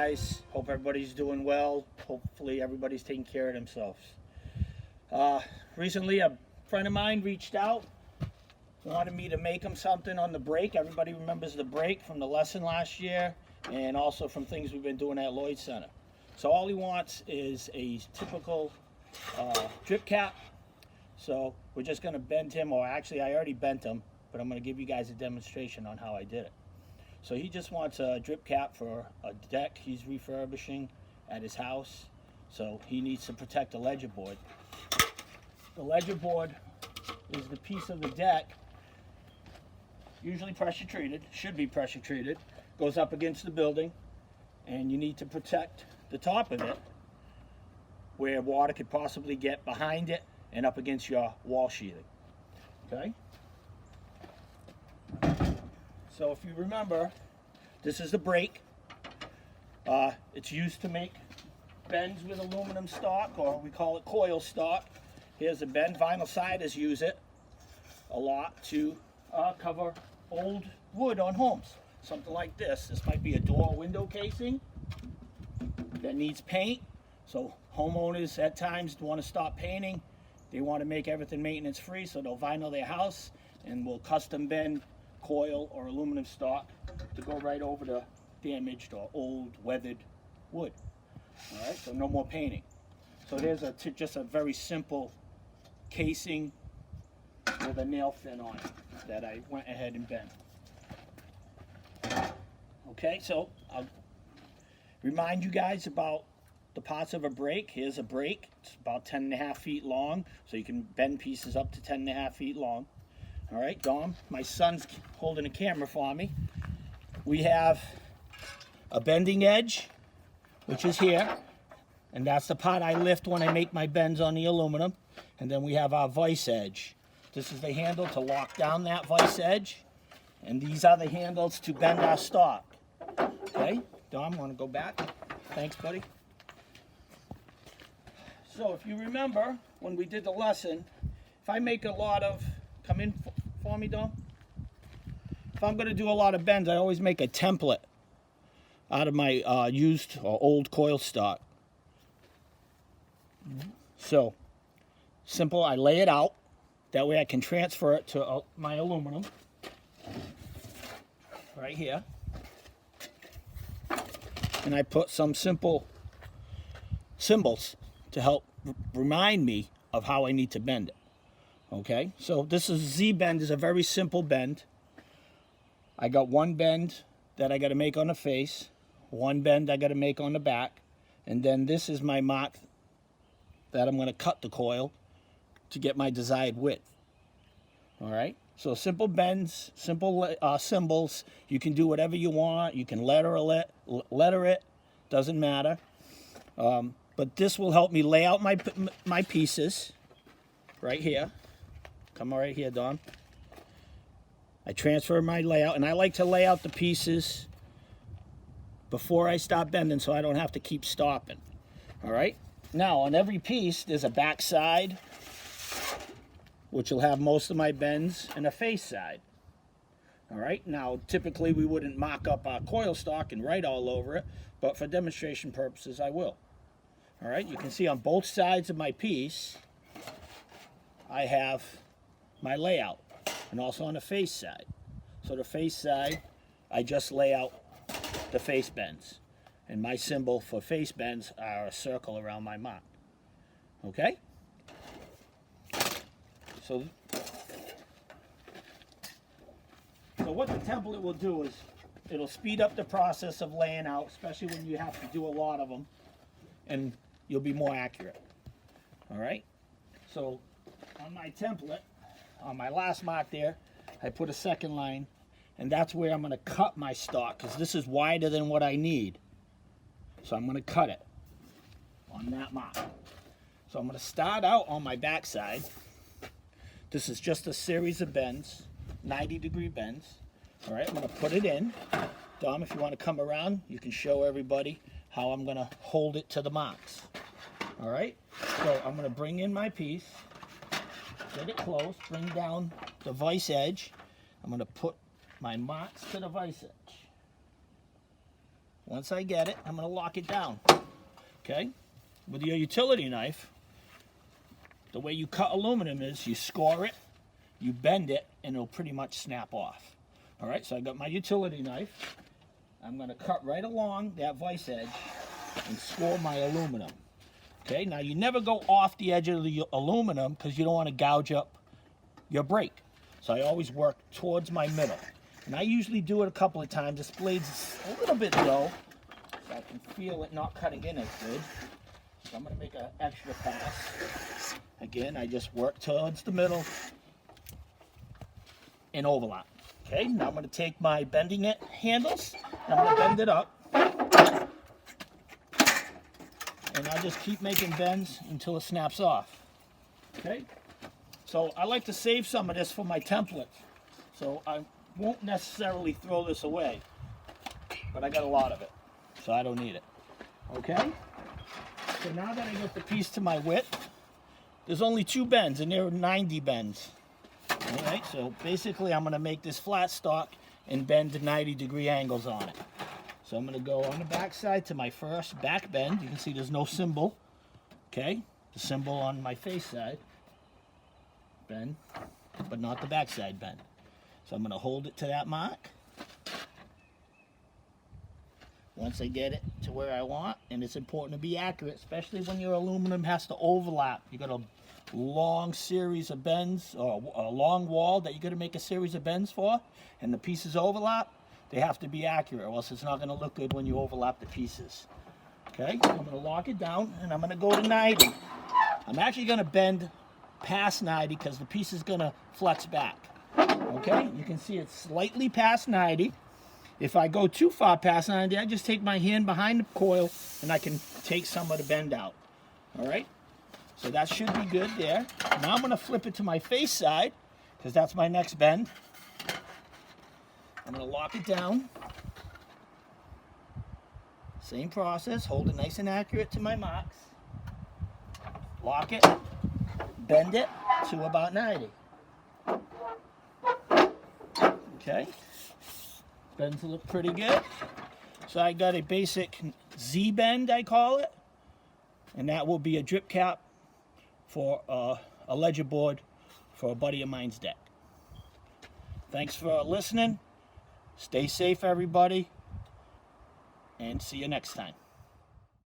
guys? Hope everybody's doing well. Hopefully everybody's taking care of themselves. Recently a friend of mine reached out, wanted me to make him something on the brake. Everybody remembers the brake from the lesson last year and also from things we've been doing at Lloyd Center. So all he wants is a typical drip cap. So we're just going to bend him, or actually I already bent him, but I'm going to give you guys a demonstration on how I did it. So he just wants a drip cap for a deck he's refurbishing at his house. So he needs to protect the ledger board. The ledger board is the piece of the deck, usually pressure treated, should be pressure treated, goes up against the building, and you need to protect the top of it where water could possibly get behind it and up against your wall sheathing. Okay? So if you remember, this is the brake. It's used to make bends with aluminum stock, or we call it coil stock. Here's a bend. Vinyl siders use it a lot to cover old wood on homes. Something like this. This might be a door or window casing that needs paint. So homeowners at times want to stop painting. They want to make everything maintenance free, so they'll vinyl their house and will custom bend coil or aluminum stock to go right over the damaged or old weathered wood. All right, so no more painting. So here's just a very simple casing with a nail fin on it that I went ahead and bent. Okay, so I'll remind you guys about the parts of a brake. Here's a brake. It's about 10.5 feet long, so you can bend pieces up to 10.5 feet long. All right, Dom, my son's holding a camera for me. We have a bending edge, which is here, and that's the part I lift when I make my bends on the aluminum. And then we have our vice edge. This is the handle to lock down that vice edge, and these are the handles to bend our stock. Okay, Dom, want to go back? Thanks, buddy. So if you remember, when we did the lesson, if I make a lot of, come in for me, Dom. If I'm going to do a lot of bends, I always make a template out of my used or old coil stock. So, simple, I lay it out. That way I can transfer it to my aluminum. Right here. And I put some simple symbols to help remind me of how I need to bend it. Okay, so this is Z-bend, is a very simple bend. I got one bend that I got to make on the face, one bend I got to make on the back, and then this is my mark that I'm going to cut the coil to get my desired width. All right, so simple bends, simple symbols. You can do whatever you want. You can letter it, doesn't matter. But this will help me lay out my pieces right here. Come right here, Don. I transfer my layout, and I like to lay out the pieces before I stop bending so I don't have to keep stopping. All right? Now, on every piece, there's a back side, which will have most of my bends, and a face side. All right? Now, typically, we wouldn't mock up our coil stock and write all over it, but for demonstration purposes, I will. All right? You can see on both sides of my piece, I have my layout, and also on the face side. So the face side, I just lay out the face bends, and my symbol for face bends are a circle around my mark. Okay? So what the template will do is it'll speed up the process of laying out, especially when you have to do a lot of them, and you'll be more accurate. All right? So on my template, on my last mark there, I put a second line, and that's where I'm going to cut my stock, because this is wider than what I need. So I'm going to cut it on that mark. So I'm going to start out on my back side. This is just a series of bends, 90-degree bends. All right, I'm going to put it in. Dom, if you want to come around, you can show everybody how I'm going to hold it to the marks. All right, so I'm going to bring in my piece. Get it close, bring down the vice edge. I'm going to put my marks to the vice edge. Once I get it, I'm going to lock it down. Okay? With your utility knife, the way you cut aluminum is you score it, you bend it, and it'll pretty much snap off. All right, so I got my utility knife. I'm going to cut right along that vise edge and score my aluminum. Okay, now you never go off the edge of the aluminum because you don't want to gouge up your brake. So I always work towards my middle. And I usually do it a couple of times. This blade's a little bit low, so I can feel it not cutting in as good. So I'm going to make an extra pass. Again, I just work towards the middle and overlap. Okay, now I'm going to take my bending it handles, and I'm going to bend it up. And I'll just keep making bends until it snaps off. Okay, so I like to save some of this for my template. So I won't necessarily throw this away, but I got a lot of it, so I don't need it. Okay, so now that I get the piece to my width, there's only 2 bends, and there are 90 bends. All right, so basically I'm going to make this flat stock and bend to 90-degree angles on it. So I'm going to go on the back side to my first back bend. You can see there's no symbol. Okay, the symbol on my face side bend, but not the back side bend. So I'm going to hold it to that mark. Once I get it to where I want, and it's important to be accurate, especially when your aluminum has to overlap. You got a long series of bends, or a long wall that you got to make a series of bends for, and the pieces overlap. They have to be accurate, or else it's not going to look good when you overlap the pieces. Okay, so I'm going to lock it down, and I'm going to go to 90. I'm actually going to bend past 90 because the piece is going to flex back. Okay, you can see it's slightly past 90. If I go too far past 90, I just take my hand behind the coil, and I can take some of the bend out. All right, so that should be good there. Now I'm going to flip it to my face side because that's my next bend. I'm going to lock it down. Same process, hold it nice and accurate to my marks. Lock it, bend it to about 90. Okay, bends look pretty good. So I got a basic Z bend, I call it, and that will be a drip cap for a ledger board for a buddy of mine's deck. Thanks for listening. Stay safe, everybody, and see you next time.